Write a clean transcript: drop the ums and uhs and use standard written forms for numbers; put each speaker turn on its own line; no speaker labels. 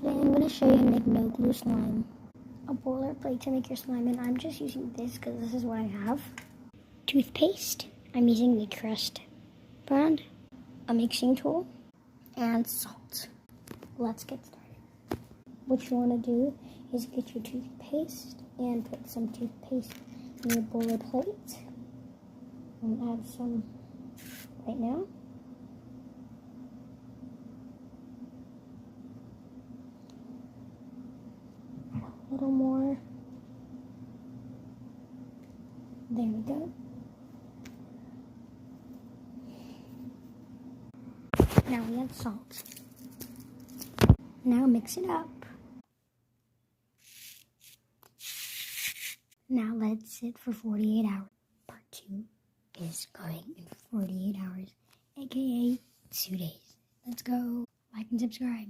Today I'm going to show you how to make no glue slime. A boilerplate to make your slime, and I'm just using this because this is what I have. Toothpaste, I'm using the Crest brand. A mixing tool, and salt. Let's get started. What you want to do is get your toothpaste and put some toothpaste in your boilerplate. And add some right now. A little more. There we go. Now we add salt. Now mix it up. Now let it sit for 48 hours. Part 2 is going in 48 hours, aka 2 days. Let's go. Like and subscribe.